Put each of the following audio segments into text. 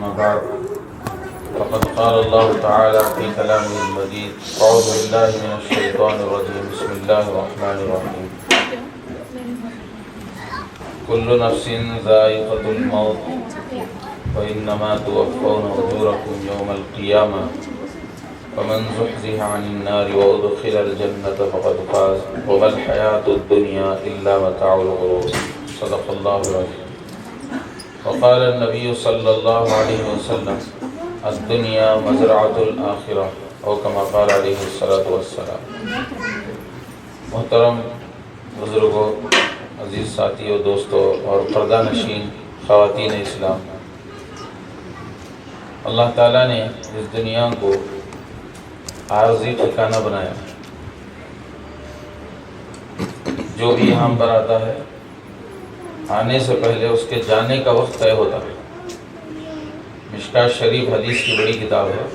أما بعد فقد قال الله تعالى في كلامه المجيد أعوذ بالله من الشيطان الرجيم بسم الله الرحمن الرحيم كل نفس ذائقة الموت وإنما توفون أجوركم يوم القيامة فمن زحزح عن النار وأدخل الجنة فقد فاز وما الحياة الدنيا إلا متاع الغرور صدق الله العظيم وقال النبي صلى الله عليه وسلم الدنيا مزرعة الآخرة او كما قال علیہ الصلاۃ والسلام۔ محترم بزرگوں، عزیز ساتھیوں، دوستوں اور پردہ نشین خواتین اسلام، اللہ تعالیٰ نے اس دنیا کو عارضی ٹھکانہ بنایا۔ جو بھی یہاں پر آتا ہے آنے سے پہلے اس کے جانے کا وقت طے ہوتا ہے۔ مشکاۃ شریف حدیث کی بڑی کتاب ہے،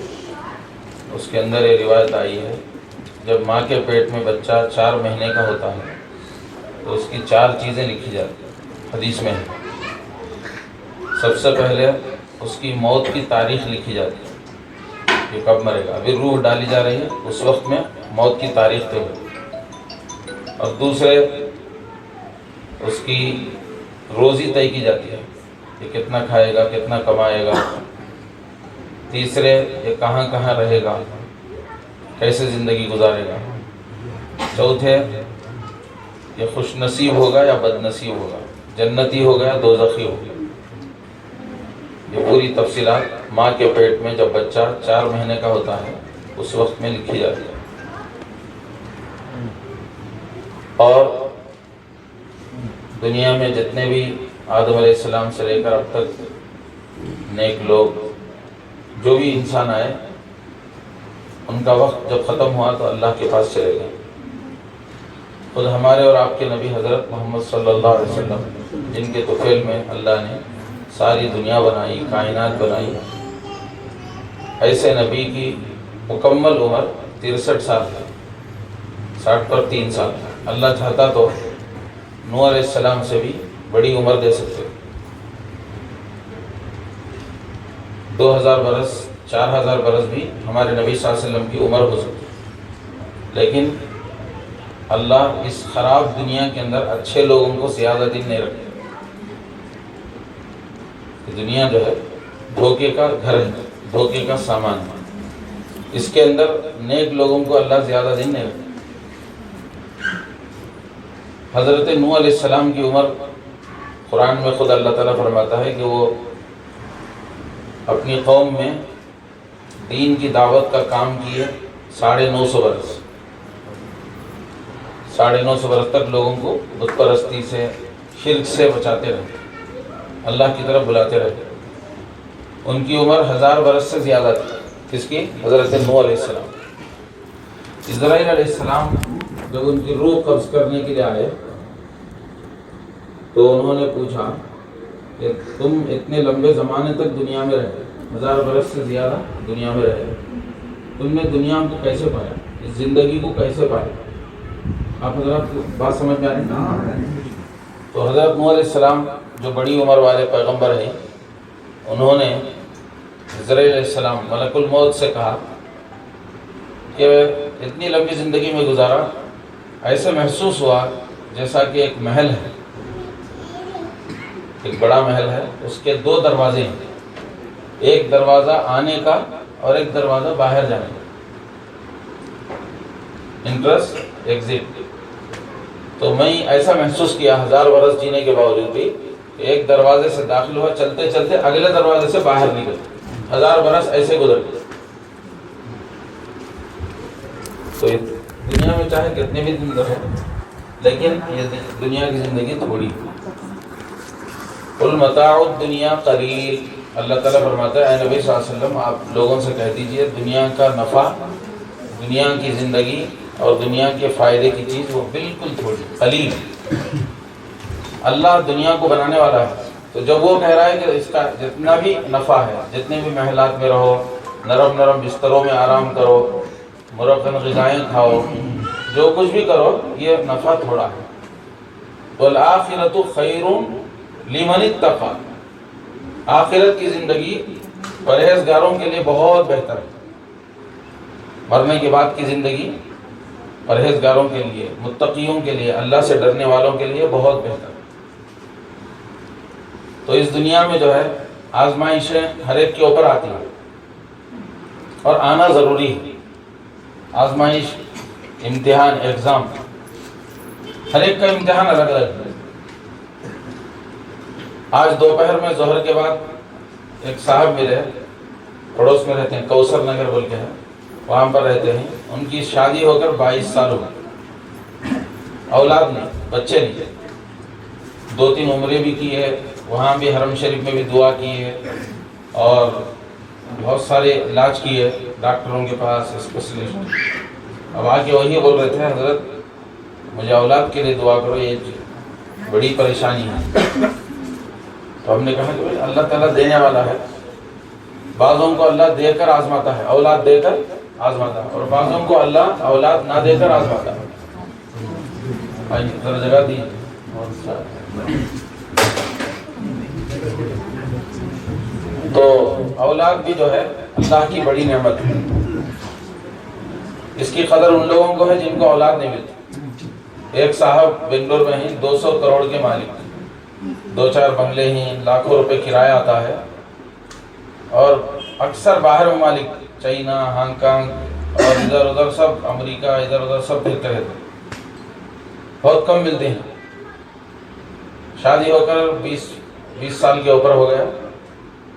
اس کے اندر یہ روایت آئی ہے جب ماں کے پیٹ میں بچہ 4 مہینے کا ہوتا ہے تو اس کی 4 چیزیں لکھی جاتی ہیں۔ حدیث میں ہے سب سے پہلے اس کی موت کی تاریخ لکھی جاتی ہے کہ کب مرے گا، ابھی روح ڈالی جا رہی ہے اس وقت میں موت کی تاریخ طے ہوتی ہے۔ اور دوسرے اس کی روزی طے کی جاتی ہے کہ کتنا کھائے گا، کتنا کمائے گا۔ تیسرے یہ کہاں کہاں رہے گا، کیسے زندگی گزارے گا۔ چوتھے یہ خوش نصیب ہوگا یا بد نصیب ہوگا، جنتی ہوگا یا دوزخی ہوگا۔ یہ پوری تفصیلات ماں کے پیٹ میں جب بچہ 4 مہینے کا ہوتا ہے اس وقت میں لکھی جاتی ہے۔ اور دنیا میں جتنے بھی آدم علیہ السلام سے لے کر اب تک نیک لوگ جو بھی انسان آئے ان کا وقت جب ختم ہوا تو اللہ کے پاس چلے گئے۔ خود ہمارے اور آپ کے نبی حضرت محمد صلی اللہ علیہ وسلم جن کے طفیل میں اللہ نے ساری دنیا بنائی، کائنات بنائی، ایسے نبی کی مکمل عمر 63 سال ہے، 60 پر 3 سال۔ اللہ چاہتا تو نوح علیہ السلام سے بھی بڑی عمر دے سکتے، 2000 برس 4000 برس بھی ہمارے نبی صلی اللہ علیہ وسلم کی عمر ہو سکتی، لیکن اللہ اس خراب دنیا کے اندر اچھے لوگوں کو زیادہ دن نہیں رکھتے۔ دنیا جو ہے دھوکے کا گھر ہے، دھوکے کا سامان ہے، اس کے اندر نیک لوگوں کو اللہ زیادہ دن نہیں رکھتے۔ حضرت نوح علیہ السلام کی عمر قرآن میں خود اللہ تعالیٰ فرماتا ہے کہ وہ اپنی قوم میں دین کی دعوت کا کام کیے 950 برس، 950 برس تک لوگوں کو بت پرستی سے، شرک سے بچاتے رہے، اللہ کی طرف بلاتے رہے۔ ان کی عمر 1000 برس سے زیادہ تھی، کس کی؟ حضرت نوح علیہ السلام۔ اسرائیل علیہ السلام جب ان کی روح قبض کرنے کے لیے آئے تو انہوں نے پوچھا کہ تم اتنے لمبے زمانے تک دنیا میں رہے، 1000 برس سے زیادہ دنیا میں رہے، تم نے دنیا کو کیسے پایا، اس زندگی کو کیسے پایا؟ آپ حضرات بات سمجھ میں آ رہی ہے؟ تو حضرت نوح علیہ السلام جو بڑی عمر والے پیغمبر ہیں، انہوں نے اسرائیل علیہ السلام ملک الموت سے کہا کہ اتنی لمبی زندگی میں گزارا، ایسے محسوس ہوا جیسا کہ ایک محل ہے، ایک بڑا محل ہے، اس کے 2 دروازے ہیں، ایک دروازہ آنے کا اور ایک دروازہ باہر جانے کا، انٹرس ایگزٹ۔ تو میں ایسا محسوس کیا 1000 برس جینے کے باوجود بھی، ایک دروازے سے داخل ہوا، چلتے چلتے اگلے دروازے سے باہر نکل، 1000 برس ایسے گزر گئے۔ تو دنیا میں چاہے کتنے بھی دن رہو، لیکن یہ دنیا کی زندگی تھوڑی۔ قل متاع الدنیا قلیل، اللہ تعالیٰ فرماتا ہے اے نبی صلی اللہ علیہ وسلم آپ لوگوں سے کہہ دیجئے دنیا کا نفع، دنیا کی زندگی اور دنیا کے فائدے کی چیز وہ بالکل تھوڑی، قلیل۔ اللہ دنیا کو بنانے والا ہے، تو جب وہ کہہ رہا ہے کہ اس کا جتنا بھی نفع ہے، جتنے بھی محلات میں رہو، نرم نرم بستروں میں آرام کرو، مرغن غذائیں کھاؤ، جو کچھ بھی کرو، یہ نفع تھوڑا ہے۔ وَالْآخِرَةُ خَيْرٌ لِمَنِ اتَّقَى، آخرت کی زندگی پرہیزگاروں کے لیے بہت بہتر ہے، مرنے کے بعد کی زندگی پرہیزگاروں کے لیے، متقیوں کے لیے، اللہ سے ڈرنے والوں کے لیے بہت بہتر ہے۔ تو اس دنیا میں جو ہے آزمائشیں ہر ایک کے اوپر آتی ہیں اور آنا ضروری ہے۔ آزمائش، امتحان، ایگزام، ہر ایک کا امتحان الگ الگ ہے۔ آج دوپہر میں ظہر کے بعد ایک صاحب میرے پڑوس میں رہتے ہیں، کوثر نگر بول کے ہے، وہاں پر رہتے ہیں، ان کی شادی ہو کر 22 سال ہو گئے، اولاد نہیں، بچے نہیں، 2-3 عمریں بھی کی ہے، وہاں بھی حرم شریف میں بھی دعا کی ہے اور بہت سارے علاج کیے ڈاکٹروں کے پاس، اسپیشلسٹ۔ اب آ کے وہی بول رہے تھے، حضرت مجھے اولاد کے لیے دعا کرو، یہ بڑی پریشانی ہے۔ تو ہم نے کہا کہ بھائی اللہ تعالیٰ دینے والا ہے، بعضوں کو اللہ دے کر آزماتا ہے، اولاد دے کر آزماتا ہے، اور بعضوں کو اللہ اولاد نہ دے کر آزماتا ہے۔ آئیے ذرا جگہ دی۔ تو اولاد بھی جو ہے اللہ کی بڑی نعمت ہے، اس کی قدر ان لوگوں کو ہے جن کو اولاد نہیں ملتی۔ ایک صاحب بنگلور میں ہی 200 کروڑ کے مالک، 2-4 بنگلے ہیں، لاکھوں روپے کرایہ آتا ہے، اور اکثر باہر ممالک، چائنا، ہانگ کانگ اور ادھر ادھر سب، امریکہ ادھر ادھر سب پھرتے رہتے ہیں، بہت کم ملتے ہیں۔ شادی ہو کر 20 سال کے اوپر ہو گیا،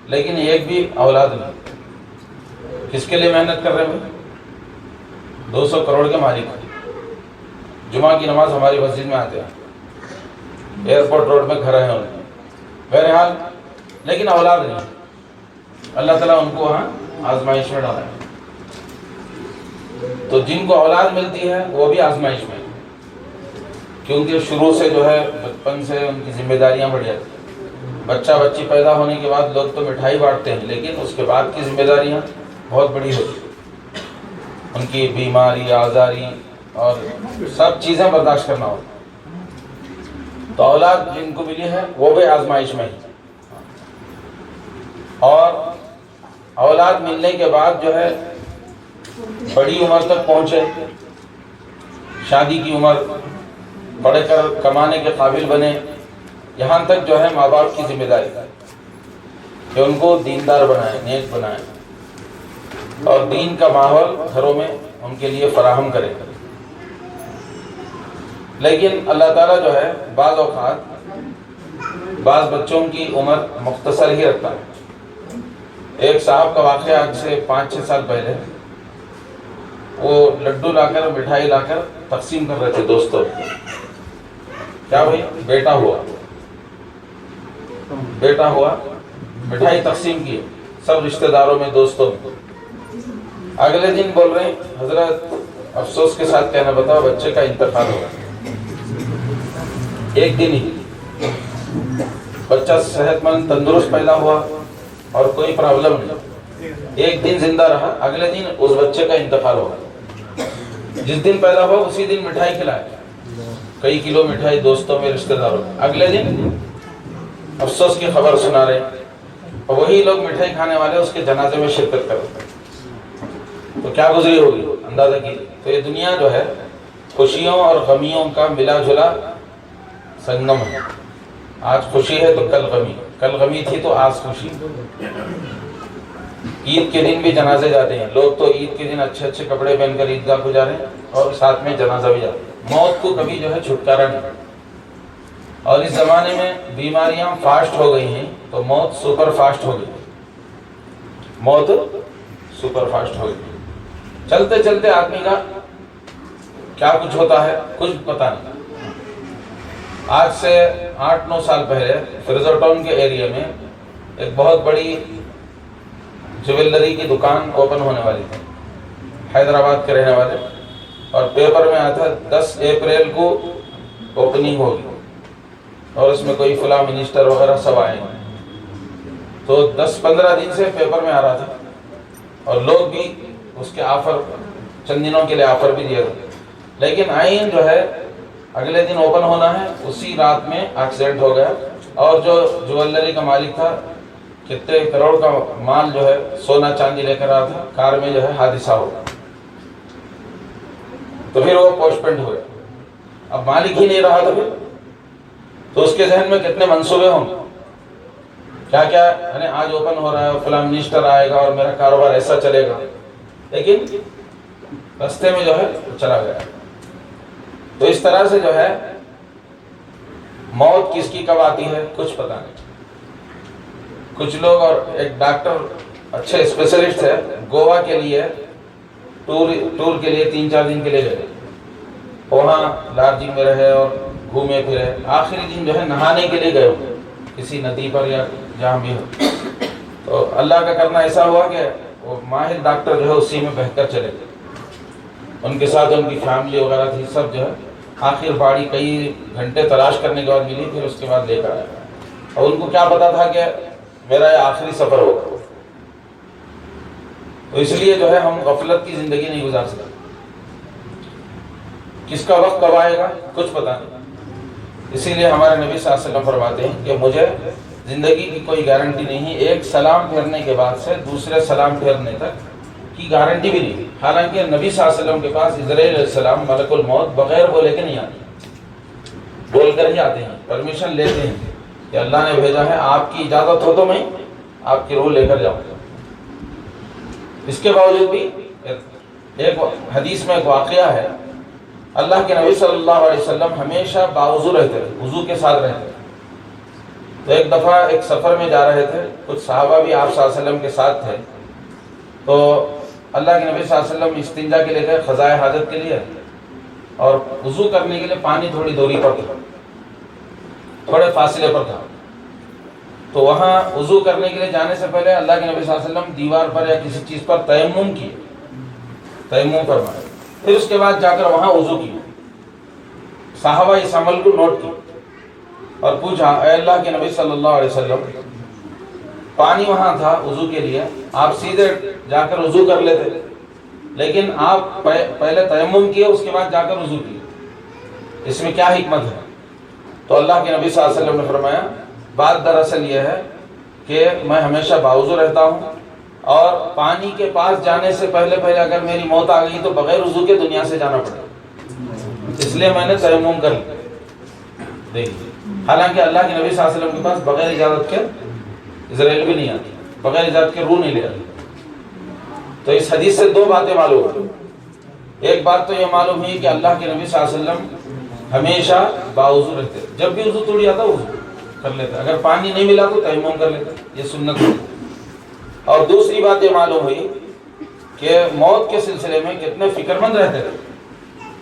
لیکن ایک بھی اولاد نہیں۔ کس کے لیے محنت کر رہے ہیں؟ 200 کروڑ کے مالک، جمعہ کی نماز ہماری مسجد میں آتے ہیں، ایئرپورٹ روڈ میں گھر ہیں ان کے، بہرحال لیکن اولاد نہیں۔ اللہ تعالیٰ ان کو وہاں آزمائش میں ڈالا ہے۔ تو جن کو اولاد ملتی ہے وہ بھی آزمائش میں، کیونکہ شروع سے جو ہے بچپن سے ان کی ذمہ داریاں بڑھ جاتی ہیں۔ بچہ بچی پیدا ہونے کے بعد لوگ تو مٹھائی بانٹتے ہیں، لیکن اس کے بعد کی ذمہ داریاں بہت بڑی ہوتی ہیں، ان کی بیماری، آزاری اور سب چیزیں برداشت کرنا ہوتا ہے۔ تو اولاد جن کو ملی ہے وہ بھی آزمائش میں ہی، اور اولاد ملنے کے بعد جو ہے بڑی عمر تک پہنچے، شادی کی عمر، پڑھ کر کمانے کے قابل بنے، یہاں تک جو ہے ماں باپ کی ذمہ داری ہے کہ ان کو دیندار بنائیں، نیک بنائیں، اور دین کا ماحول گھروں میں ان کے لیے فراہم کرے۔ لیکن اللہ تعالیٰ جو ہے بعض اوقات بعض بچوں کی عمر مختصر ہی رکھتا ہے۔ ایک صاحب کا واقعہ آج سے 5-6 سال پہلے، وہ لڈو لا کر، مٹھائی لا کر تقسیم کر رہے تھے دوستوں کو۔ کیا بھائی؟ بیٹا ہوا، مٹھائی تقسیم کی سب رشتہ داروں میں، دوستوں میں۔ اگلے دن بول رہے ہیں، حضرت افسوس کے ساتھ کہنا بتاؤ بچے کا انتقال ہوا۔ ایک دن ہی بچہ صحت مند تندرست پیدا ہوا اور کوئی پرابلم نہیں، ایک دن زندہ رہا، اگلے دن اس بچے کا انتقال ہوا۔ جس دن پیدا ہوا اسی دن مٹھائی کھلائے، کئی کلو مٹھائی دوستوں میں، رشتہ داروں میں، اگلے دن افسوس کی خبر سنا رہے، اور وہی لوگ مٹھائی کھانے والے اس کے جنازے میں شرکت کر رہے۔ تو کیا گزری ہوگی اندازہ کیجیے۔ تو یہ دنیا جو ہے خوشیوں اور غمیوں کا ملا جلا سنگم ہے۔ آج خوشی ہے تو کل غمی، کل غمی تھی تو آج خوشی۔ عید کے دن بھی جنازے جاتے ہیں لوگ، تو عید کے دن اچھے اچھے کپڑے پہن کر عیدگاہ کو جا رہے ہیں اور ساتھ میں جنازہ بھی جاتے ہیں۔ موت کو کبھی جو ہے چھٹکارا نہیں۔ اور اس زمانے میں بیماریاں فاسٹ ہو گئی ہیں تو موت سپر فاسٹ ہو گئی، موت سپر فاسٹ ہو گئی۔ چلتے چلتے آدمی کا کیا کچھ ہوتا ہے کچھ پتہ نہیں۔ آج سے 8-9 سال پہلے فریزر ٹاؤن کے ایریا میں ایک بہت بڑی جویلری کی دکان اوپن ہونے والی تھی، حیدرآباد کے رہنے والے، اور پیپر میں آیا تھا 10 اپریل کو اوپننگ ہوگی، اور اس میں کوئی فلاں منسٹر وغیرہ سب آئے ہیں۔ تو 10-15 دن سے پیپر میں آ رہا تھا، اور لوگ بھی اس کے آفر، چند دنوں کے لیے آفر بھی دیا تھا، لیکن آئین جو ہے اگلے دن اوپن ہونا ہے، اسی رات میں ایکسیڈنٹ ہو گیا، اور جو جویلری کا مالک تھا کتنے کروڑ کا مال جو ہے سونا چاندی لے کر آیا تھا، کار میں جو ہے حادثہ ہو گیا، تو پھر وہ پوسٹپینڈ ہو گیا، اب مالک ہی نہیں رہا تو اس کے ذہن میں کتنے منصوبے ہوں گے، کیا کیا یعنی آج اوپن ہو رہا ہے، فلاں منسٹر آئے گا اور میرا کاروبار ایسا چلے گا، لیکن رستے میں جو ہے چلا گیا۔ تو اس طرح سے جو ہے موت کس کی کب آتی ہے کچھ پتہ نہیں۔ کچھ لوگ، اور ایک ڈاکٹر اچھے اسپیشلسٹ ہے، گوا کے لیے ٹور کے لیے 3-4 دن کے لیے گئے، وہاں لارجنگ میں رہے اور گھومے پھرے، آخری دن جو ہے نہانے کے لیے گئے کسی ندی پر یا جہاں بھی ہو، تو اللہ کا کرنا ایسا ہوا کہ وہ ماہر ڈاکٹر جو ہے اسی میں بہہ کر چلے گئے، ان کے ساتھ ان کی فیملی وغیرہ تھی، سب جو ہے آخر باڑی کئی گھنٹے تلاش کرنے کے بعد ملی، پھر اس کے بعد لے کر آیا، اور ان کو کیا پتا تھا کہ میرا یہ آخری سفر ہوگا، تو اس لیے جو ہے ہم غفلت کی زندگی نہیں گزار سکتے، کس کا وقت کب آئے گا کچھ پتا نہیں، اسی لیے ہمارے نبی صلی اللہ علیہ وسلم فرماتے ہیں کہ مجھے زندگی کی کوئی گارنٹی نہیں، ایک سلام پھیرنے کے بعد سے دوسرے سلام پھیرنے تک کی گارنٹی بھی نہیں، حالانکہ نبی صلی اللہ علیہ وسلم کے پاس اسرائیل علیہ السلام ملک الموت بغیر بولے کے نہیں آتے، بول کر ہی آتے ہیں، پرمیشن لیتے ہیں کہ اللہ نے بھیجا ہے، آپ کی اجازت ہو تو میں آپ کی روح لے کر جاؤں گا۔ اس کے باوجود بھی ایک حدیث میں ایک واقعہ ہے، اللہ کے نبی صلی اللہ علیہ وسلم ہمیشہ باوضو رہتے تھے، وضو کے ساتھ رہتے تھے، تو ایک دفعہ ایک سفر میں جا رہے تھے، کچھ صحابہ بھی آپ صلی اللہ علیہ وسلم کے ساتھ تھے، تو اللہ کے نبی صلی اللہ علیہ وسلم استنجا کے لیے گئے، قضاء حاجت کے لیے، اور وضو کرنے کے لیے پانی تھوڑی دوری پر تھا، تھوڑے فاصلے پر تھا، تو وہاں وضو کرنے کے لیے جانے سے پہلے اللہ کے نبی صلی اللہ علیہ وسلم دیوار پر یا کسی چیز پر تیمم کیے، تیمم فرمائے، پھر اس کے بعد جا کر وہاں وضو کیے، صحابہ اس عمل کو نوٹ کیے اور پوچھا، اے اللہ کے نبی صلی اللہ علیہ وسلم، پانی وہاں تھا وضو کے لیے، آپ سیدھے جا کر وضو کر لیتے، لیکن آپ پہلے تیمم کیے اس کے بعد جا کر وضو کیے، اس میں کیا حکمت ہے؟ تو اللہ کے نبی صلی اللہ علیہ وسلم نے فرمایا، بات دراصل یہ ہے کہ میں ہمیشہ باوضو رہتا ہوں، اور پانی کے پاس جانے سے پہلے اگر میری موت آ گئی تو بغیر وضو کے دنیا سے جانا پڑے، اس لیے میں نے تیمم کر لیا۔ دیکھیے، حالانکہ اللہ کے نبی صلی اللہ علیہ وسلم کے پاس بغیر اجازت کے اسرائیل بھی نہیں آتی، بغیر اجازت کے روح نہیں لے آتی۔ تو اس حدیث سے دو باتیں معلوم ہوئی، ایک بات تو یہ معلوم ہوئی کہ اللہ کے نبی صلی اللہ علیہ وسلم ہمیشہ باوضو رہتے، جب بھی وضو ٹوٹ جاتا وضو کر لیتے، اگر پانی نہیں ملا تو تیمم کر لیتے، یہ سنت ہے۔ اور دوسری بات یہ معلوم ہوئی کہ موت کے سلسلے میں کتنے فکر مند رہتے تھے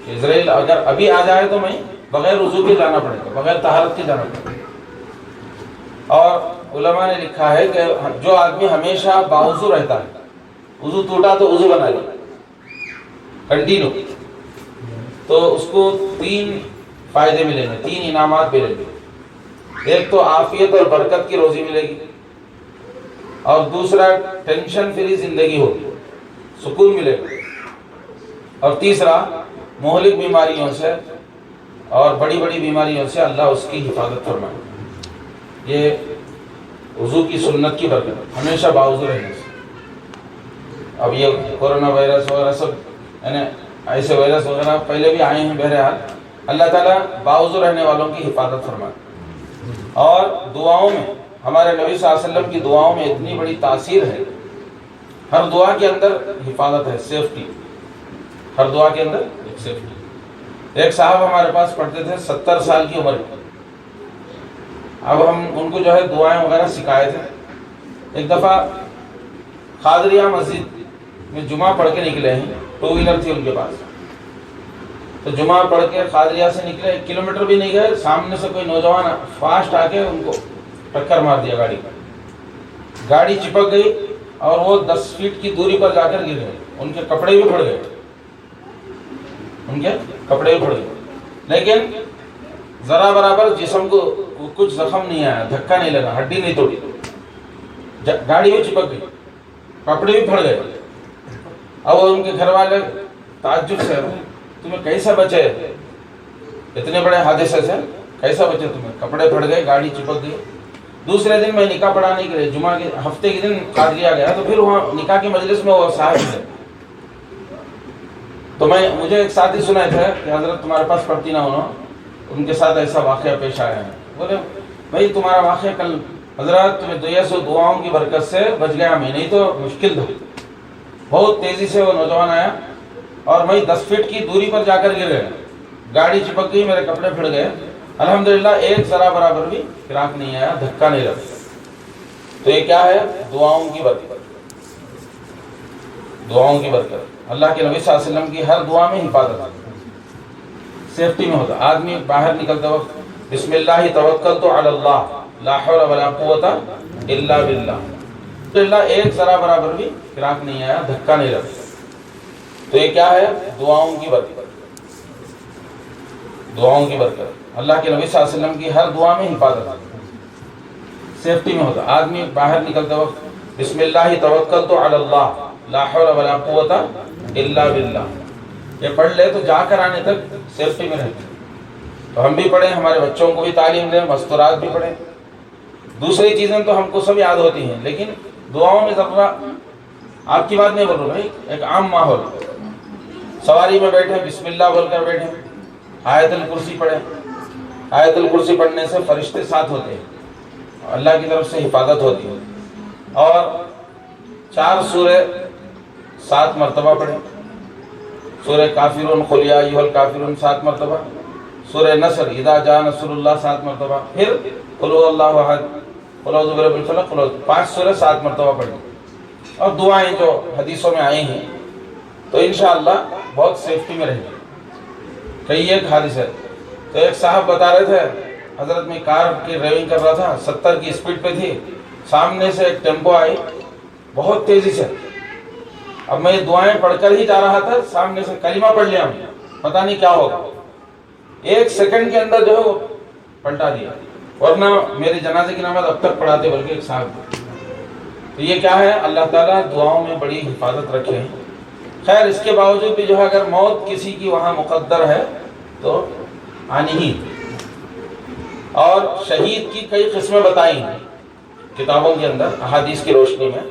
کہ اسرائیل اگر ابھی آ جائے تو میں بغیر وضو کے جانا پڑے گا، بغیر طہارت کے جانا پڑے گا۔ اور علماء نے لکھا ہے کہ جو آدمی ہمیشہ باوضو رہتا ہے، وضو ٹوٹا تو وضو بنا لیا کنٹینیو، تو اس کو 3 فائدے ملیں گے، 3 انعامات ملیں گے، ایک تو عافیت اور برکت کی روزی ملے گی، اور دوسرا ٹینشن فری زندگی ہوگی، سکون ملے گا، اور تیسرا مہلک بیماریوں سے اور بڑی بڑی بیماریوں سے اللہ اس کی حفاظت فرمائے۔ یہ وضو کی سنت کی برکت، ہمیشہ باوضو رہنے سے۔ اب یہ کورونا وائرس وغیرہ سب یعنی ایسے وائرس وغیرہ پہلے بھی آئے ہیں، بہرحال اللہ تعالیٰ باوضو رہنے والوں کی حفاظت فرمائے۔ اور دعاؤں میں ہمارے نبی صلی اللہ علیہ وسلم کی دعاؤں میں اتنی بڑی تاثیر ہے، ہر دعا کے اندر حفاظت ہے، سیفٹی، ہر دعا کے اندر ایک سیفٹی۔ ایک صاحب ہمارے پاس پڑھتے تھے 70 سال کی عمر میں، اب ہم ان کو جو ہے دعائیں وغیرہ سکھائے تھے۔ ایک دفعہ قادریہ مسجد میں جمعہ پڑھ کے نکلے ہیں، 2 ویلر تھی ان کے پاس، تو جمعہ پڑھ کے قادریہ سے نکلے، 1 کلومیٹر بھی نہیں گئے، سامنے سے کوئی نوجوان فاسٹ آ کے ان کو ٹکر مار دیا، گاڑی چپک گئی اور وہ 10 فیٹ کی دوری پر جا کر گر گئے، ان کے کپڑے بھی پھٹ گئے، لیکن ذرا برابر جسم کو کچھ زخم نہیں آیا، دھکا نہیں لگا، ہڈی نہیں توڑی، گاڑی بھی چپک گئی، کپڑے بھی پھٹ گئے۔ اب ان کے گھر والے تعجب سے، تمہیں کیسا بچے، اتنے بڑے حادثے سے کیسا بچے تمہیں، کپڑے پھٹ گئے، گاڑی چپک گئی، دوسرے دن میں نکاح پڑھانے کے لیے جمعہ کے ہفتے کے دن کاٹ لیا گیا، تو پھر وہاں نکاح کی مجلس میں وہ صاحب تھے، تو مجھے ایک ساتھی سنائے تھے کہ حضرت تمہارے پاس پڑھتی نہ ہونا، ان کے ساتھ ایسا واقعہ پیش آیا ہے. بولے بھائی تمہارا واقعہ کل حضرت تمہیں دعاؤں کی برکت سے بچ گیا، میں نہیں تو مشکل تھا. بہت تیزی سے وہ نوجوان آیا اور میں 10 فٹ کی دوری پر جا کر گر گیا، گاڑی چپک گئی، میرے کپڑے پھٹ گئے. الحمدللہ ایک ذرا برابر بھی فراق نہیں آیا، دھکا نہیں لگا. تو یہ کیا ہے؟ دعاؤں کی برکت. دعاؤں کی برکت. اللہ کے نبی صلی اللہ علیہ وسلم کی ہر دعا میں حفاظت، سیفٹی میں ہوتا. آدمی باہر نکلتے وقت بسم اللہ توکلت علی اللہ لا حول ولا قوت الا باللہ. الحمدللہ ایک ذرا برابر بھی فراق نہیں آیا، دھکا نہیں لگا. تو یہ کیا ہے؟ دعاؤں کی برکت. دعاؤں کی برکت. اللہ کے نبی صلی اللہ علیہ وسلم کی ہر دعا میں حفاظت، سیفٹی میں ہوتا. آدمی باہر نکلتے وقت بسم اللہ توکلت علی اللہ لا حول ولا قوت الا باللہ یہ پڑھ لے تو جا کر آنے تک سیفٹی میں رہتے. تو ہم بھی پڑھیں، ہمارے بچوں کو بھی تعلیم دیں، مستورات بھی پڑھیں. دوسری چیزیں تو ہم کو سب یاد ہوتی ہیں، لیکن دعاؤں میں ذرا، آپ کی بات نہیں بول رہا بھائی، ایک عام ماحول. سواری میں بیٹھے بسم اللہ بول کر بیٹھے، آیت الکرسی پڑھیں. آیت الکرسی پڑھنے سے فرشتے ساتھ ہوتے ہیں، اللہ کی طرف سے حفاظت ہوتی ہے. اور 4 سورہ 7 مرتبہ پڑھیں. سورہ کافرون قل یا ایھا الکافرون 7 مرتبہ. سورہ نصر اذا جاء نصر اللہ 7 مرتبہ. پھر قل هو اللہ احد، قل اعوذ برب الفلق، 5 سورہ 7 مرتبہ پڑھیں. اور دعائیں جو حدیثوں میں آئی ہیں، تو انشاءاللہ بہت سیفٹی میں رہیں گے. کئی ایک حادثہ، تو ایک صاحب بتا رہے تھے حضرت میں کار کی ڈرائیونگ کر رہا تھا، 70 کی اسپیڈ پہ تھی، سامنے سے ایک ٹیمپو آئی بہت تیزی سے. اب میں یہ دعائیں پڑھ کر ہی جا رہا تھا، سامنے سے کلمہ پڑھ لیا، پتہ نہیں کیا ہوگا. 1 سیکنڈ کے اندر جو ہے وہ پلٹا دیا، ورنہ میرے جنازے کی نماز اب تک پڑھاتے بلکہ ایک صاحب. تو یہ کیا ہے؟ اللہ تعالیٰ دعاؤں میں بڑی حفاظت رکھے ہیں. خیر اس کے باوجود بھی جو ہے اگر موت کسی کی وہاں مقدر ہے تو آنی ہی. اور شہید کی کئی قسمیں بتائی ہیں کتابوں کے اندر احادیث کی روشنی میں.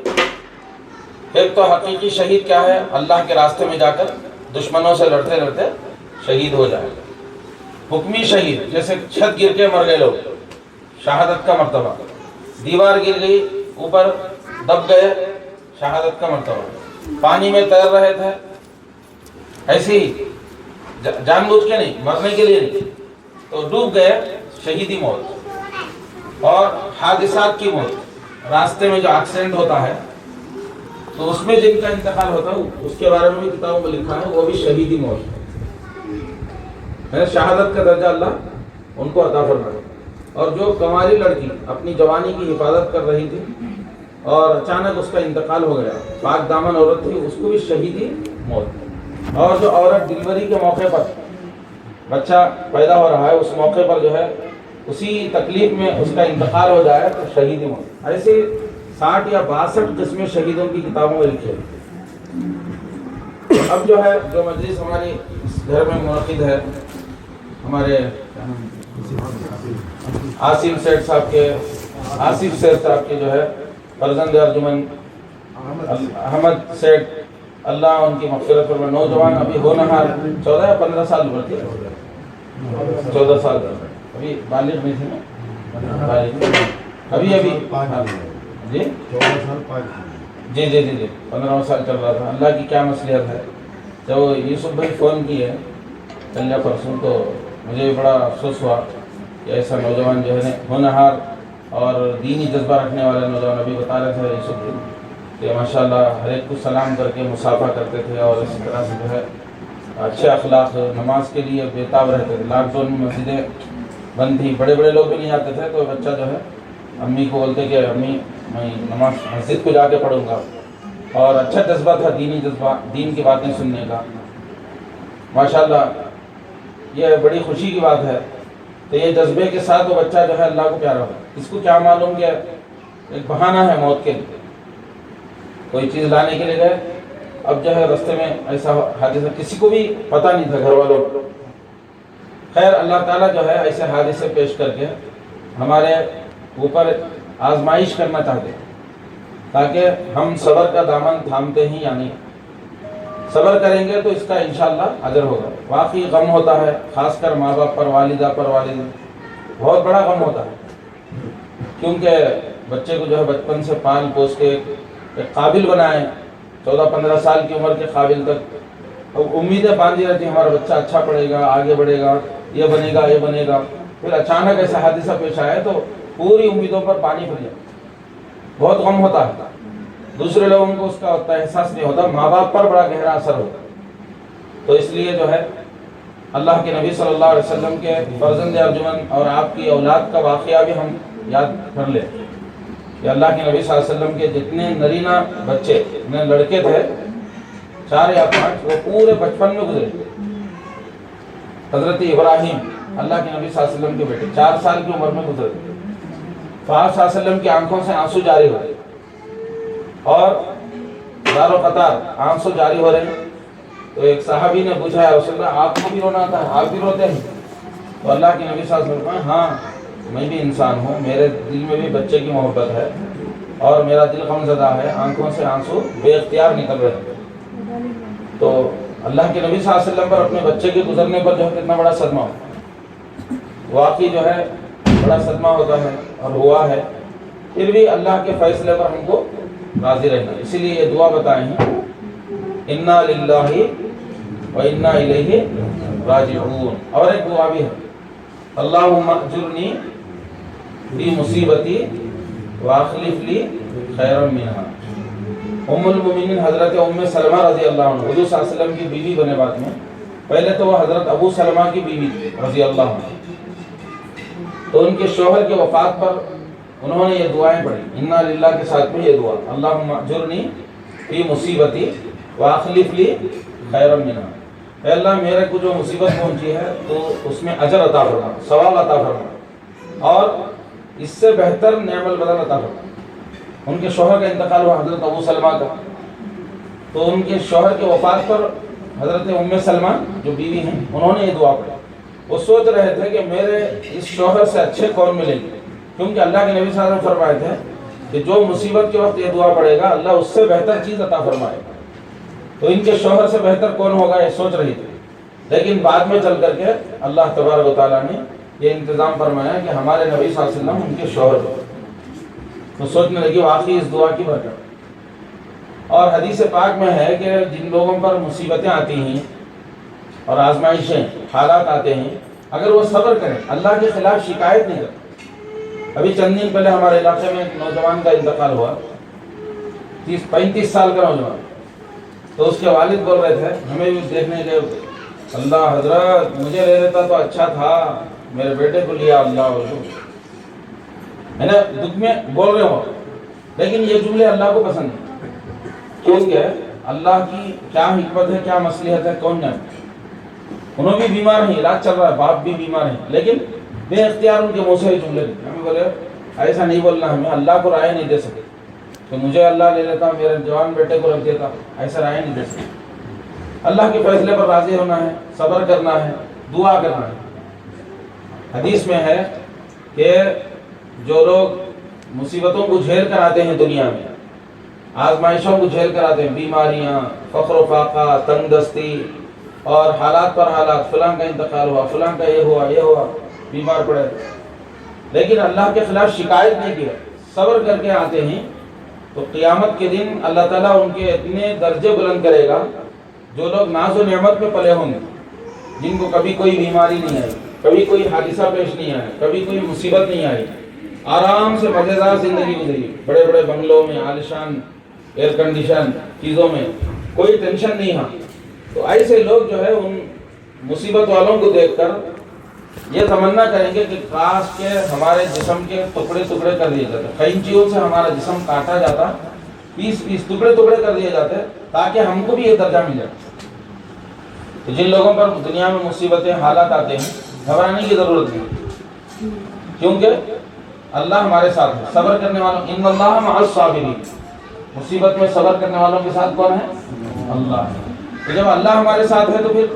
ایک تو حقیقی شہید کیا ہے؟ اللہ کے راستے میں جا کر دشمنوں سے لڑتے لڑتے شہید ہو جائے. حکمی شہید جیسے چھت گر کے مر گئے لوگ، شہادت کا مرتبہ. دیوار گر گئی، اوپر دب گئے، شہادت کا مرتبہ. پانی میں تیر رہے تھے، ایسے ہی جان بوجھ کے نہیں، مرنے کے لیے نہیں، تو ڈوب گئے، شہیدی موت. اور حادثات کی موت، راستے میں جو ایکسیڈنٹ ہوتا ہے تو اس میں جن کا انتقال ہوتا ہے اس کے بارے میں بھی کتابوں میں لکھا ہے، وہ بھی شہیدی موت ہے. شہادت کا درجہ اللہ ان کو عطا فرمائے. اور جو کنواری لڑکی اپنی جوانی کی حفاظت کر رہی تھی اور اچانک اس کا انتقال ہو گیا، پاک دامن عورت تھی، اس کو بھی شہیدی موت. اور جو عورت ڈلیوری کے موقع پر بچہ پیدا ہو رہا ہے، اس موقع پر جو ہے اسی تکلیف میں اس کا انتقال ہو جائے تو شہیدی موت. ایسے 60 یا 62 قسمیں شہیدوں کی کتابوں میں لکھے. اب جو ہے جو مجلس ہماری گھر میں منعقد ہے، ہمارے آصف سیٹھ صاحب کے جو ہے فرزند ارجمن احمد سیٹھ، اللہ ان کی مغفرت فرمائے. نوجوان ابھی ہونہار 14 یا 15 سال عمر تھی، 14 سال ابھی بالغ نہیں تھے نا، ابھی جی 15 سال چل رہا تھا. اللہ کی کیا مصلحت ہے. جب یوسف بھائی فون کیے کل یا پرسوں تو مجھے بھی بڑا افسوس ہوا کہ ایسا نوجوان جو ہے ہونہار اور دینی جذبہ رکھنے والا نوجوان. ابھی بتا رہے تھے یوسف بھائی کہ ماشاءاللہ ہر ایک کو سلام کر کے مصافحہ کرتے تھے اور اسی طرح سے جو ہے اچھے اخلاق، نماز کے لیے بےتاب رہتے تھے. لاک ڈاؤن میں مسجدیں بند تھی، بڑے بڑے لوگ بھی نہیں آتے تھے، تو بچہ جو ہے امی کو بولتے کہ امی میں نماز مسجد کو جا کے پڑھوں گا. اور اچھا جذبہ تھا، دینی جذبہ، دین کی باتیں سننے کا. ماشاءاللہ یہ بڑی خوشی کی بات ہے. تو یہ جذبے کے ساتھ وہ بچہ جو ہے اللہ کو پیارا ہو. اس کو کیا معلوم کہ ایک بہانہ ہے موت کے لیے، کوئی چیز لانے کے لیے گئے، اب جو ہے رستے میں ایسا حادثہ، کسی کو بھی پتہ نہیں تھا گھر والوں کو. خیر اللہ تعالیٰ جو ہے ایسے حادثے پیش کر کے ہمارے اوپر آزمائش کرنا چاہتے ہیں تاکہ ہم صبر کا دامن تھامتے ہیں یا نہیں. صبر کریں گے تو اس کا انشاءاللہ اجر ہوگا. واقعی غم ہوتا ہے، خاص کر ماں باپ پر، والدہ پر، والد بہت بڑا غم ہوتا ہے، کیونکہ بچے کو جو ہے بچپن سے پال پوس کے ایک قابل بنائیں، 14-15 سال کی عمر کے قابل تک. اب امیدیں باندھی رہتی ہیں ہمارا بچہ اچھا پڑھے گا، آگے بڑھے گا، یہ بنے گا، یہ بنے گا. پھر اچانک ایسا حادثہ پیش آئے تو پوری امیدوں پر پانی پھر جائے. بہت غم ہوتا ہے. دوسرے لوگوں کو اس کا اتنا احساس نہیں ہوتا، ماں باپ پر بڑا گہرا اثر ہوتا. تو اس لیے جو ہے اللہ کے نبی صلی اللہ علیہ وسلم کے فرزند ارجمن اور آپ کی اولاد کا واقعہ بھی ہم یاد کر لیں کہ اللہ کے نبی صلی اللہ علیہ وسلم کے جتنے نرینہ بچے، جتنے لڑکے تھے 4 یا 5، وہ پورے بچپن میں گزرے. حضرت ابراہیم اللہ کے نبی صلی اللہ علیہ وسلم کے بیٹے 4 سال کی عمر میں گزرے. آپ صلی اللہ علیہ وسلم کی آنکھوں سے آنسو جاری ہو رہے اور دار و قطار آنسو جاری ہو رہے ہیں. تو ایک صحابی نے پوچھا یا رسول اللہ آپ کو بھی رونا آتا ہے، آپ بھی روتے ہیں؟ تو اللہ کے نبی صلی اللہ علیہ وسلم ہاں میں بھی انسان ہوں، میرے دل میں بھی بچے کی محبت ہے اور میرا دل غم زدہ ہے، آنکھوں سے آنسو بے اختیار نکل رہے ہیں. تو اللہ کے نبی صلی اللہ علیہ وسلم پر اپنے بچے کے گزرنے پر جو ہے کتنا بڑا صدمہ ہوتا، واقعی جو ہے بڑا صدمہ ہوتا ہے اور ہوا ہے. پھر بھی اللہ کے فیصلے پر ہم کو راضی رہنا. اسی لیے یہ دعا بتائیں ہیں، انا للہ و انا الیہ راجعون. اور ایک دعا بھی ہے، اللہم اجرنی فی مصیبتی واخلف لی خیرا منہا. ام المومنین حضرت ام سلمہ رضی اللہ عنہ، حضور صلی اللہ علیہ وسلم کی بیوی بنے بعد میں. پہلے تو وہ حضرت ابو سلمہ کی بیوی تھی رضی اللہ عنہ. تو ان کے شوہر کی وفات پر انہوں نے یہ دعائیں پڑھی، انا للہ کے ساتھ میں یہ دعا، اللہم اجرنی فی مصیبتی واخلف لی خیرا منہا. اے اللہ میرے کو جو مصیبت پہنچی ہے تو اس میں اجر عطا فرما، ثواب عطا فرما، اور اس سے بہتر نعم البدل عطا فرما. ان کے شوہر کا انتقال ہوا حضرت ابو سلمہ کا. تو ان کے شوہر کے وفات پر حضرت ام سلمہ جو بیوی ہیں انہوں نے یہ دعا پڑھی. وہ سوچ رہے تھے کہ میرے اس شوہر سے اچھے کون ملیں گے، کیونکہ اللہ کے نبی صلی اللہ علیہ وسلم فرمائے تھے کہ جو مصیبت کے وقت یہ دعا پڑے گا اللہ اس سے بہتر چیز عطا فرمائے گا. تو ان کے شوہر سے بہتر کون ہوگا یہ سوچ رہی تھی. لیکن بعد میں چل کر کے اللہ تبارک و تعالیٰ نے یہ انتظام فرمایا کہ ہمارے نبی صلی اللہ علیہ وسلم ان کے شوہر ہو. تو سوچنے لگی واقعی اس دعا کی برکت. اور حدیث پاک میں ہے کہ جن لوگوں پر مصیبتیں آتی ہیں اور آزمائشیں، حالات آتے ہیں، اگر وہ صبر کریں، اللہ کے خلاف شکایت نہیں کریں. ابھی چند دن پہلے ہمارے علاقے میں ایک نوجوان کا انتقال ہوا، 30-35 سال کا نوجوان. تو اس کے والد بول رہے تھے ہمیں بھی دیکھنے کے، اللہ حضرت مجھے لے لیتا تو اچھا تھا، میرے بیٹے کو لیا اللہ. ہے نا دکھ میں بول رہے ہو، لیکن یہ جملے اللہ کو پسند نہیں. کیونکہ اللہ کی کیا حکمت ہے، کیا مصلحت ہے، کون جانے. انہوں بھی بیمار ہیں، علاج چل رہا ہے، باپ بھی بیمار ہیں، لیکن بے اختیار ان کے منہ سے جملے ہمیں بولے ایسا نہیں بولنا، ہمیں اللہ کو رائے نہیں دے سکتے کہ مجھے اللہ لے لیتا، میرے جوان بیٹے کو رکھ دیتا، ایسا رائے نہیں دے سکتے. اللہ کے فیصلے پر راضی ہونا ہے، صبر کرنا ہے، دعا کرنا ہے. حدیث میں ہے کہ جو لوگ مصیبتوں کو جھیل کر آتے ہیں، دنیا میں آزمائشوں کو جھیل کر آتے ہیں، بیماریاں، فقر و فاقہ، تنگ دستی اور حالات پر حالات، فلاں کا انتقال ہوا، فلاں کا یہ ہوا، یہ ہوا، بیمار پڑے، لیکن اللہ کے خلاف شکایت نہیں کیا، صبر کر کے آتے ہیں، تو قیامت کے دن اللہ تعالیٰ ان کے اتنے درجے بلند کرے گا. جو لوگ ناز و نعمت میں پلے ہوں گے، جن کو کبھی کوئی بیماری نہیں آئی، کبھی کوئی حادثہ پیش نہیں آیا، کبھی کوئی مصیبت نہیں آئی، آرام سے مزیدار زندگی گزری، بڑے بڑے بنگلوں میں، عالیشان ایئر کنڈیشن چیزوں میں، کوئی ٹینشن نہیں ہے. تو ایسے لوگ جو ہے ان مصیبت والوں کو دیکھ کر یہ تمنا کریں گے کہ کاش کے ہمارے جسم کے ٹکڑے ٹکڑے کر دیے جاتے، قینچیوں سے ہمارا جسم کاٹا جاتا، پیس پیس ٹکڑے ٹکڑے کر دیے جاتے، تاکہ ہم کو بھی یہ درجہ مل جائے. تو جن لوگوں پر دنیا میں مصیبتیں، حالات آتے ہیں، گھبرانے کی ضرورت نہیں، کیونکہ اللہ ہمارے ساتھ ہے. صبر کرنے والوں، ان اللہ مع الصابرین، مصیبت میں صبر کرنے والوں کے ساتھ کون ہے؟ اللہ ہے. تو جب اللہ ہمارے ساتھ ہے تو پھر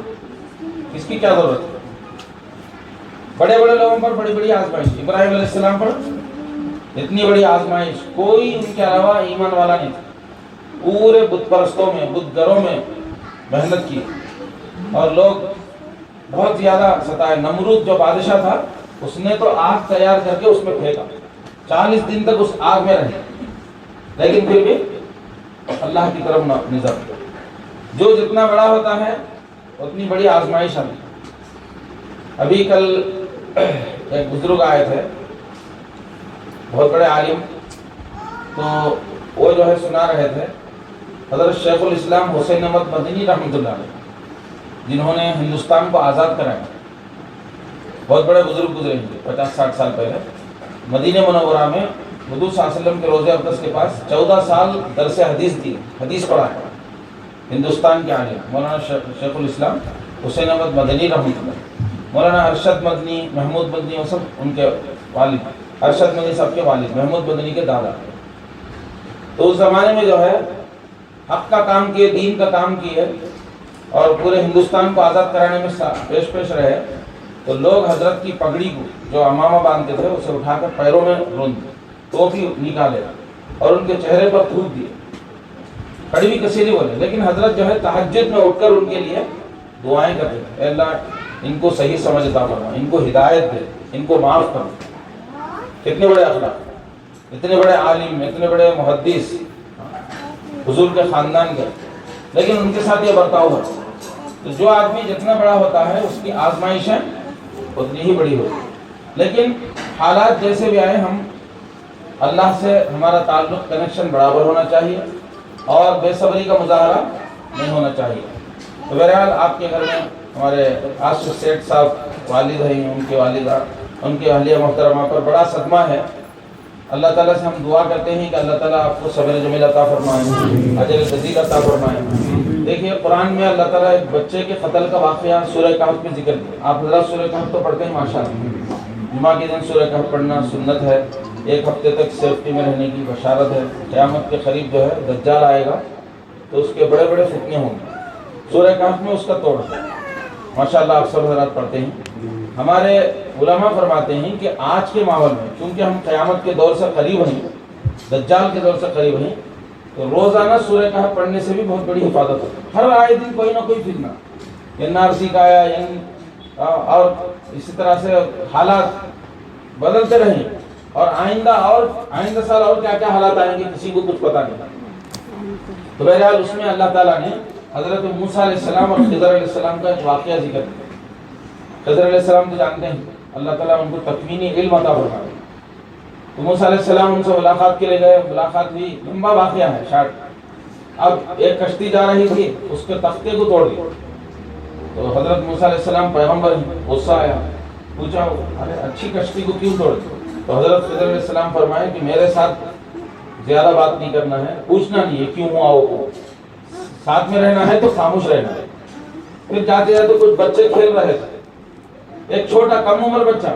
اس کی کیا ضرورت ہے؟ بڑے بڑے لوگوں پر بڑی بڑی آزمائش، ابراہیم علیہ السلام پر اتنی بڑی آزمائش، کوئی ان کے علاوہ ایمان والا نہیں تھا، پورے بت پرستوں میں، بت گھروں میں محنت کی اور لوگ بہت زیادہ ستائے۔ نمرود جو بادشاہ تھا اس نے تو آگ تیار کر کے اس میں پھینکا، 40 دن تک اس آگ میں رہے، لیکن پھر بھی اللہ کی طرف نظر، جو جتنا بڑا ہوتا ہے اتنی بڑی آزمائش ہے۔ ابھی کل ایک بزرگ آئے تھے، بہت بڑے عالم، تو وہ جو ہے سنا رہے تھے حضرت شیخ الاسلام حسین احمد مدنی رحمۃ اللہ علیہ، جنہوں نے ہندوستان کو آزاد کرایا، بہت بڑے بزرگ گزرے ہیں 50-60 سال پہلے۔ مدینہ منورہ میں حضور صلی اللہ علیہ وسلم کے روضہ اقدس کے پاس 14 سال درس حدیث دی، حدیث پڑھا ہے ہندوستان کے عالم مولانا شیخ الاسلام حسین احمد مدنی رحمۃ اللہ۔ مولانا ارشد مدنی، محمود مدنی، وہ سب ان کے والد، ارشد مدنی سب کے والد، محمود مدنی کے دادا۔ تو اس زمانے میں جو ہے حق کا کام کیے، دین کا کام کیے اور پورے ہندوستان کو آزاد کرانے میں پیش رہے، تو لوگ حضرت کی پگڑی کو جو امامہ باندھتے تھے اسے اٹھا کر پیروں میں روند، ٹوپی نکالے اور ان کے چہرے پر تھوک دیے، کڑوی کسیلی بولے، لیکن حضرت جو ہے تہجد میں اٹھ کر ان کے لیے دعائیں کرتے تھے، اے اللہ ان کو صحیح سمجھ عطا فرما، ان کو ہدایت دے، ان کو معاف کر۔ کتنے بڑے اخلاق، اتنے بڑے عالم، اتنے بڑے محدث حضور کے خاندان کے، لیکن ان کے ساتھ یہ برتاؤ ہے۔ تو جو آدمی جتنا بڑا ہوتا ہے اس کی آزمائشیں اتنی ہی بڑی ہوتی، لیکن حالات جیسے بھی آئے ہم اللہ سے ہمارا تعلق، کنیکشن برابر ہونا چاہیے اور بے صبری کا مظاہرہ نہیں ہونا چاہیے۔ تو بہرحال آپ کے گھر میں ہمارے آصف سیٹھ صاحب والد ہیں، ان کی والدہ، ان کی اہلیہ محترمہ پر بڑا صدمہ ہے۔ اللہ تعالیٰ سے ہم دعا کرتے ہیں کہ اللہ تعالیٰ آپ کو صبر جمیل عطا فرمائے، اجر جزیل عطا فرمائے۔ دیکھیے قرآن میں اللہ تعالیٰ ایک بچے کے قتل کا واقعہ سورہ کہف میں ذکر کیا۔ آپ حضرات سورہ کہف تو پڑھتے ہیں ماشاءاللہ، جمعہ کے دن سورہ کہف پڑھنا سنت ہے، 1 ہفتے تک سیفٹی میں رہنے کی بشارت ہے۔ قیامت کے قریب جو ہے دجال آئے گا تو اس کے بڑے بڑے فتنے ہوں گے، سورہ کہف میں اس کا توڑ ہے، ماشاءاللہ آپ سب حضرات پڑھتے ہیں۔ ہمارے علماء فرماتے ہیں کہ آج کے ماحول میں چونکہ ہم قیامت کے دور سے قریب ہیں، دجال کے دور سے قریب ہیں، تو روزانہ سورہ کہف پڑھنے سے بھی بہت بڑی حفاظت ہے۔ ہر آئے دن کوئی نہ کوئی فتنہ، NRC کا آیا، اور اسی طرح سے حالات بدلتے رہیں، اور آئندہ سال اور کیا کیا حالات آئیں گے کسی کو کچھ پتہ نہیں۔ تو بہرحال اس میں اللہ تعالیٰ نے حضرت موسیٰ علیہ السلام اور خضر علیہ السلام کا ایک واقعہ ذکر کیا۔ خضر علیہ السلام تو جانتے ہیں اللہ تعالیٰ ان کو تکوینی علم عطا فرمایا، تو موسیٰ علیہ السلام ان سے ملاقات کے لیے گئے، ملاقات ہوئی، لمبا واقعہ ہے شارٹ۔ اب ایک کشتی جا رہی تھی، اس کے تختے کو توڑ دیا، تو حضرت موسیٰ علیہ السلام پیغمبر ہیں، غصہ آیا، پوچھا ارے اچھی کشتی کو کیوں توڑ دیا؟ تو حضرت خضر علیہ السلام فرمائے کہ میرے ساتھ زیادہ بات نہیں کرنا ہے، پوچھنا نہیں ہے کیوں ہوا وہ، ساتھ میں رہنا ہے تو خاموش رہنا ہے۔ پھر جاتے جاتے کچھ بچے کھیل رہے تھے، ایک چھوٹا کم عمر بچہ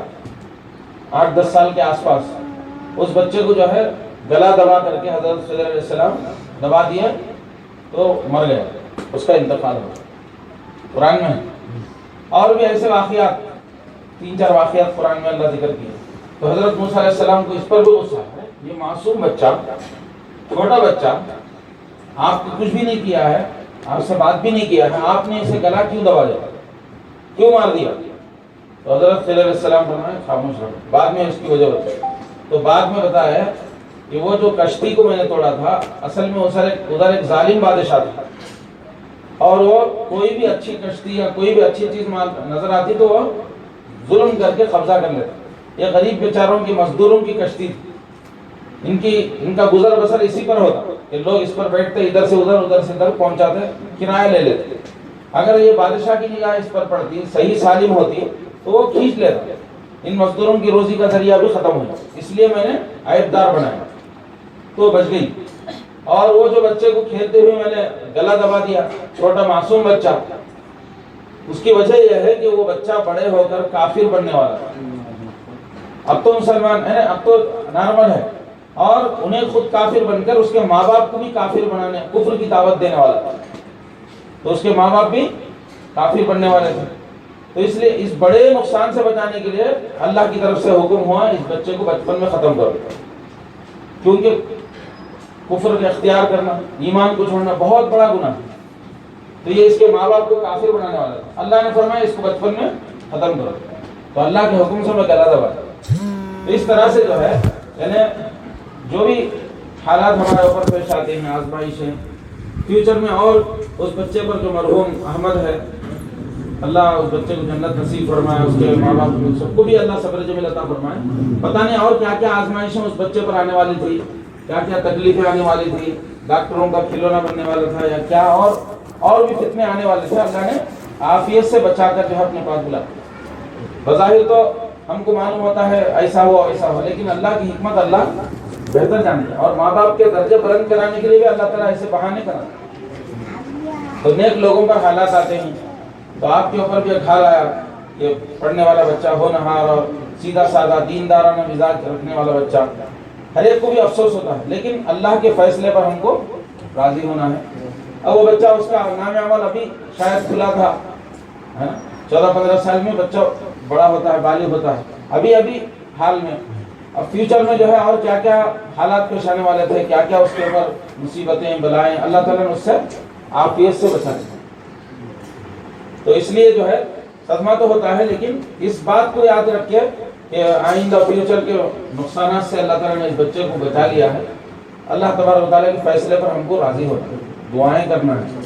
8-10 سال کے آس پاس، اس بچے کو جو ہے گلا دبا کر کے حضرت خضر علیہ السلام دبا دیا تو مر گیا، اس کا انتقال ہوا، قرآن میں ہے۔ اور بھی ایسے واقعات 3-4 واقعات قرآن میں اللہ ذکر کیے۔ تو حضرت موسیٰ علیہ السلام کو اس پر بھی غصہ ہے، یہ معصوم بچہ، چھوٹا بچہ، آپ کو کچھ بھی نہیں کیا ہے، آپ سے بات بھی نہیں کیا ہے، آپ نے اسے گلا کیوں دبا دیا، کیوں مار دیا؟ تو حضرت خضر علیہ السلام فرمائے خاموش رہو، بعد میں اس کی وجہ بتائی۔ تو بعد میں بتایا کہ وہ جو کشتی کو میں نے توڑا تھا، اصل میں ادھر ایک ظالم بادشاہ تھا، اور وہ کوئی بھی اچھی کشتی یا کوئی بھی اچھی چیز نظر آتی تو وہ ظلم کر کے قبضہ کر لیتا۔ یہ غریب بیچاروں کی، مزدوروں کی کشتی تھی، ان کا گزر بسر اسی پر ہوتا کہ لوگ اس پر بیٹھتے، ادھر سے ادھر پہنچاتے، کرایہ لے لیتے۔ اگر یہ بادشاہ کی نگاہ اس پر پڑتی، صحیح سالم ہوتی تو وہ کھینچ لیتا، ان مزدوروں کی روزی کا ذریعہ بھی ختم ہو جائے، اس لیے میں نے عیبدار بنایا تو بچ گئی۔ اور وہ جو بچے کو کھیلتے ہوئے میں نے گلا دبا دیا، چھوٹا معصوم بچہ، اس کی وجہ یہ ہے کہ وہ بچہ بڑے ہو کر کافر بننے والا ہے۔ اب تو مسلمان ہے، اب تو نارمل ہے، اور انہیں خود کافر بن کر اس کے ماں باپ کو بھی کافر بنانے، کفر کی دعوت دینے والا تھا، تو اس کے ماں باپ بھی کافر بننے والے تھے۔ تو اس لیے اس بڑے نقصان سے بچانے کے لیے اللہ کی طرف سے حکم ہوا اس بچے کو بچپن میں ختم کرو۔ کیونکہ کفر کا اختیار کرنا، ایمان کو چھوڑنا بہت بڑا گناہ ہے، تو یہ اس کے ماں باپ کو کافر بنانے والا تھا۔ اللہ نے فرمایا اس کو بچپن میں ختم کرو، تو اللہ کے حکم سے میں گلا دبا۔ تو اس طرح سے جو ہے یعنی جو بھی حالات ہمارے اوپر پیش آتے ہیں، آزمائشیں، فیوچر میں اور اس بچے پر جو مرحوم احمد ہے، اللہ اس بچے کو جنت نصیب فرمائے، اس کے ماں باپ کو سب کو بھی اللہ صبر جمیل عطا فرمائے۔ پتہ نہیں اور کیا کیا آزمائشیں اس بچے پر آنے والی تھی، کیا کیا تکلیفیں آنے والی تھی، ڈاکٹروں کا کھلونا بننے والا تھا یا کیا اور بھی فتنے آنے والے تھے، اللہ نے عافیت سے بچا کر جو ہے اپنے پاس بلا۔ بظاہر تو ہم کو معلوم ہوتا ہے ایسا ہوا ایسا ہوا، لیکن اللہ کی حکمت اللہ بہتر جانتے ہیں، اور ماں باپ کے درجے بلند کرانے کے لیے بھی اللہ تعالیٰ ایسے بہانے کراتے۔ تو نیک لوگوں پر حالات آتے ہیں، تو آپ کے اوپر بھی ایک حال آیا کہ پڑھنے والا بچہ ہونہار اور سیدھا سادہ دیندارانہ مزاج رکھنے والا بچہ، ہر ایک کو بھی افسوس ہوتا ہے، لیکن اللہ کے فیصلے پر ہم کو راضی ہونا ہے۔ اب وہ بچہ، اس کا نام عمل ابھی شاید کھلا تھا، ہے نا، 14-15 سال میں بچہ بڑا ہوتا ہے، بالغ ہوتا ہے، ابھی حال میں۔ اب فیوچر میں جو ہے اور کیا کیا حالات پیش آنے والے تھے، کیا کیا اس کے اوپر مصیبتیں بلائیں، اللہ تعالیٰ نے اس سے عافیت سے بچا دیا۔ تو اس لیے جو ہے صدمہ تو ہوتا ہے، لیکن اس بات کو یاد رکھے کہ آئندہ فیوچر کے نقصانات سے اللہ تعالیٰ نے اس بچے کو بچا لیا ہے۔ اللہ تبارک و تعالیٰ کے فیصلے پر ہم کو راضی ہونا ہے، دعائیں کرنا ہے،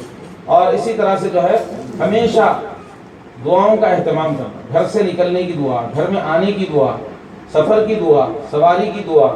اور اسی طرح سے جو ہے ہمیشہ دعاؤں کا اہتمام کرنا، گھر سے نکلنے کی دعا، گھر میں آنے کی دعا، سفر کی دعا، سواری کی دعا،